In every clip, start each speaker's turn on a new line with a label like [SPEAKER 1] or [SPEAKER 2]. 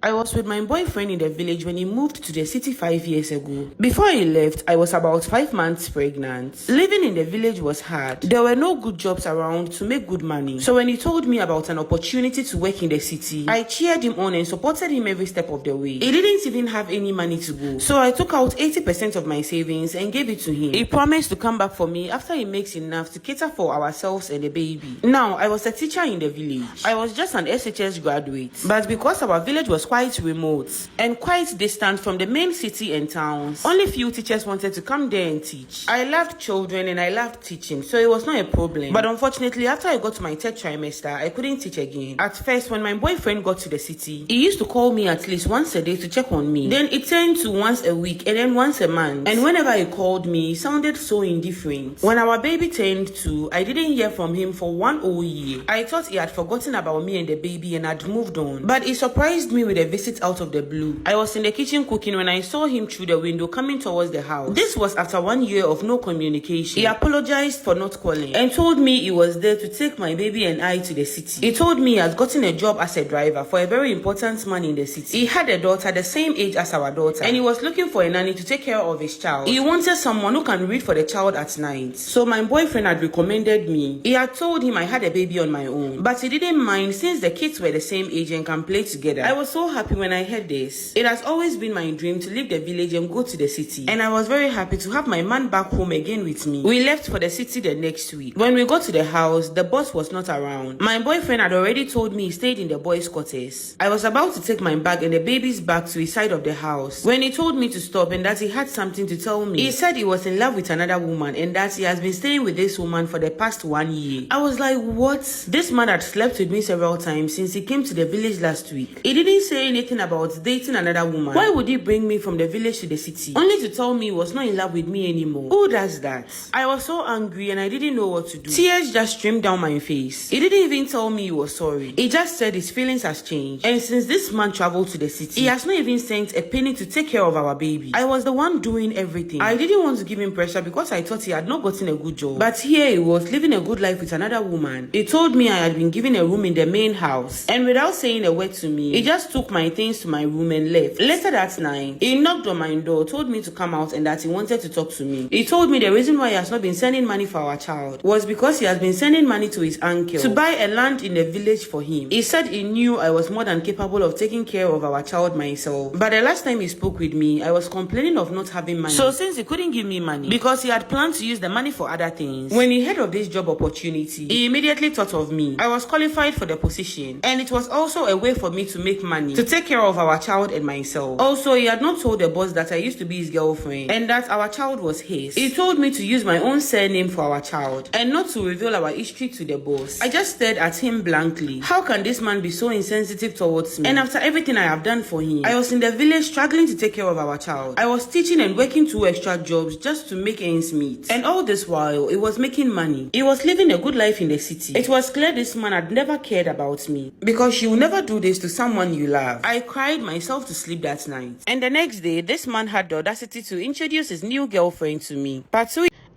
[SPEAKER 1] I was with my boyfriend in the village when he moved to the city 5 years ago. Before he left, I was about 5 months pregnant. Living in the village was hard. There were no good jobs around to make good money. So when he told me about an opportunity to work in the city, I cheered him on and supported him every step of the way. He didn't even have any money to go. So I took out 80% of my savings and gave it to him. He promised to come back for me after he makes enough to cater for ourselves and the baby. Now, I was a teacher in the village. I was just an SHS graduate. But because our village was quite remote and quite distant from the main city and towns, only few teachers wanted to come there and teach. I loved children and I loved teaching, so it was not a problem. But unfortunately, after I got to my third trimester, I couldn't teach again. At first, when my boyfriend got to the city, he used to call me at least once a day to check on me. Then it turned to once a week and then once a month. And whenever he called me, he sounded so indifferent. When our baby turned 2, I didn't hear from him for 1 whole year. I thought he had forgotten about me and the baby and had moved on. But he surprised me with a visit out of the blue. I was in the kitchen cooking when I saw him through the window coming towards the house. This was after 1 year of no communication. He apologized for not calling and told me he was there to take my baby and I to the city. He told me he had gotten a job as a driver for a very important man in the city. He had a daughter the same age as our daughter and he was looking for a nanny to take care of his child. He wanted someone who can read for the child at night. So my boyfriend had recommended me. He had told him I had a baby on my own, but he didn't mind since the kids were the same age and can play together. I was so happy when I heard this. It has always been my dream to leave the village and go to the city, and I was very happy to have my man back home again with me. We left for the city the next week. When we got to the house, the boss was not around. My boyfriend had already told me he stayed in the boys' quarters. I was about to take my bag and the baby's bag to his side of the house when he told me to stop and that he had something to tell me. He said he was in love with another woman and that he has been staying with this woman for the past 1 year. I was like, what? This man had slept with me several times since he came to the village last week. He didn't say anything about dating another woman. Why would he bring me from the village to the city only to tell me he was not in love with me anymore? Who does that? I was so angry and I didn't know what to do. Tears just streamed down my face. He didn't even tell me he was sorry. He just said his feelings has changed, and since this man traveled to the city, he has not even sent a penny to take care of our baby. I was the one doing everything. I didn't want to give him pressure because I thought he had not gotten a good job, but here he was living a good life with another woman. He told me I had been given a room in the main house, and without saying a word to me, he just took my things to my room and left. Later that night, he knocked on my door, told me to come out and that he wanted to talk to me. He told me the reason why he has not been sending money for our child was because he has been sending money to his uncle to buy a land in the village for him. He said he knew I was more than capable of taking care of our child myself. But the last time he spoke with me, I was complaining of not having money. So since he couldn't give me money because he had planned to use the money for other things, when he heard of this job opportunity, he immediately thought of me. I was qualified for the position, and it was also a way for me to make money to take care of our child and myself. Also, he had not told the boss that I used to be his girlfriend and that our child was his. He told me to use my own surname for our child and not to reveal our history to the boss. I just stared at him blankly. How can this man be so insensitive towards me? And after everything I have done for him, I was in the village struggling to take care of our child. I was teaching and working 2 extra jobs just to make ends meet. And all this while, he was making money. He was living a good life in the city. It was clear this man had never cared about me, because you will never do this to someone you love. I cried myself to sleep that night. And the next day, this man had the audacity to introduce his new girlfriend to me.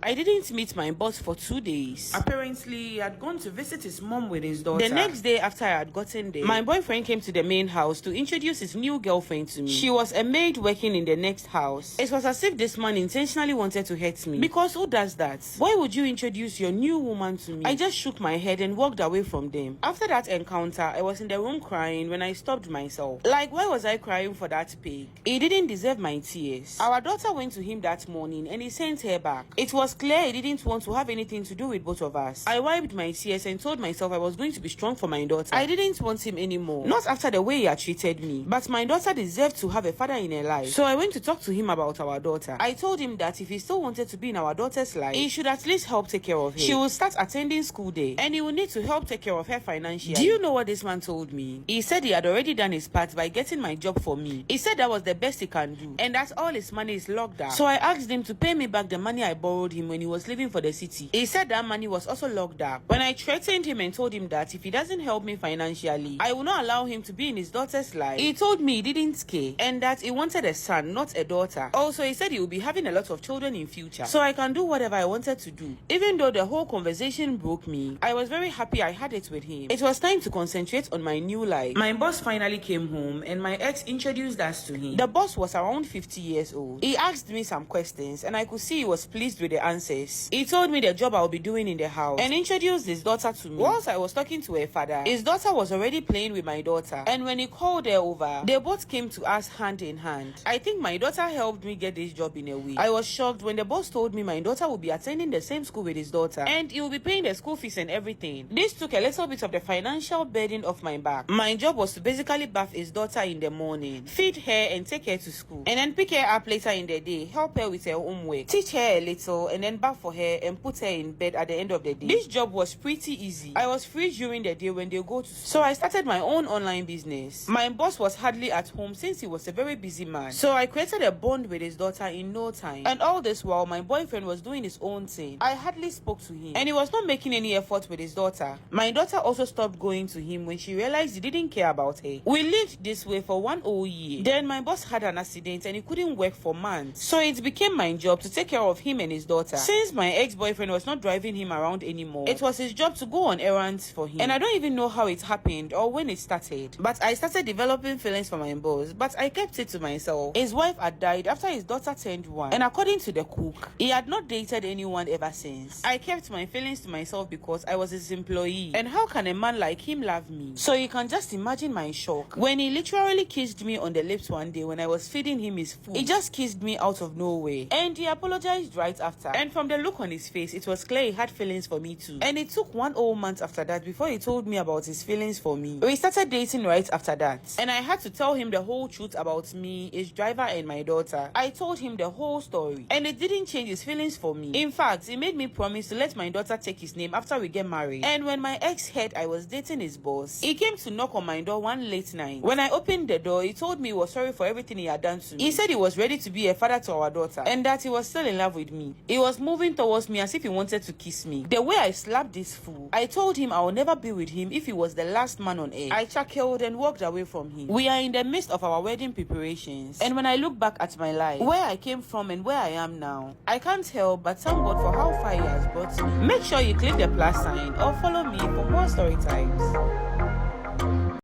[SPEAKER 1] I didn't meet my boss for 2 days. Apparently, he had gone to visit his mom with his daughter. The next day after I had gotten there, my boyfriend came to the main house to introduce his new girlfriend to me. She was a maid working in the next house. It was as if this man intentionally wanted to hurt me. Because who does that? Why would you introduce your new woman to me? I just shook my head and walked away from them. After that encounter, I was in the room crying when I stopped myself. Like, why was I crying for that pig? He didn't deserve my tears. Our daughter went to him that morning and he sent her back. It was clear he didn't want to have anything to do with both of us. I wiped my tears and told myself I was going to be strong for my daughter. I didn't want him anymore. Not after the way he had treated me. But my daughter deserved to have a father in her life. So I went to talk to him about our daughter. I told him that if he still wanted to be in our daughter's life, he should at least help take care of her. She will start attending school there, and he will need to help take care of her financially. Do you know what this man told me? He said he had already done his part by getting my job for me. He said that was the best he can do, and that all his money is locked up. So I asked him to pay me back the money I borrowed him him when he was leaving for the city. He said that money was also locked up. When I threatened him and told him that if he doesn't help me financially, I will not allow him to be in his daughter's life, he told me he didn't care and that he wanted a son, not a daughter. Also, he said he will be having a lot of children in future, so I can do whatever I wanted to do. Even though the whole conversation broke me, I was very happy I had it with him. It was time to concentrate on my new life. My boss finally came home and my ex introduced us to him. The boss was around 50 years old. He asked me some questions and I could see he was pleased with the answers. He told me the job I would be doing in the house and introduced his daughter to me. Whilst I was talking to her father, his daughter was already playing with my daughter, and when he called her over, they both came to us hand in hand. I think my daughter helped me get this job in a way. I was shocked when the boss told me my daughter would be attending the same school with his daughter and he will be paying the school fees and everything. This took a little bit of the financial burden off my back. My job was to basically bath his daughter in the morning, feed her and take her to school, and then pick her up later in the day, help her with her homework, teach her a little, and then bath for her and put her in bed at the end of the day. This job was pretty easy. I was free during the day when they go to school, so I started my own online business. My boss was hardly at home since he was a very busy man, so I created a bond with his daughter in no time. And all this while my boyfriend was doing his own thing. I hardly spoke to him and he was not making any effort with his daughter. My daughter also stopped going to him when she realized he didn't care about her. We lived this way for 1 whole year. Then my boss had an accident and he couldn't work for months, so it became my job to take care of him and his daughter. Since my ex-boyfriend was not driving him around anymore, it was his job to go on errands for him. And I don't even know how it happened or when it started, but I started developing feelings for my boss, but I kept it to myself. His wife had died after his daughter turned 1, and according to the cook, he had not dated anyone ever since. I kept my feelings to myself because I was his employee, and how can a man like him love me? So you can just imagine my shock when he literally kissed me on the lips one day when I was feeding him his food. He just kissed me out of nowhere and he apologized right after, and from the look on his face it was clear he had feelings for me too. And it took 1 whole month after that before he told me about his feelings for me. We started dating right after that, and I had to tell him the whole truth about me, his driver and my daughter. I told him the whole story and it didn't change his feelings for me. In fact, he made me promise to let my daughter take his name after we get married. And when my ex heard I was dating his boss, he came to knock on my door one late night. When I opened the door, he told me he was sorry for everything he had done to me. He said he was ready to be a father to our daughter and that he was still in love with me. He was moving towards me as if he wanted to kiss me. The way I slapped this fool, I told him I will never be with him if he was the last man on earth. I chuckled and walked away from him. We are in the midst of our wedding preparations, and when I look back at my life, where I came from and where I am now, I can't help but thank God for how far he has brought me. Make sure you click the plus sign or follow me for more story times.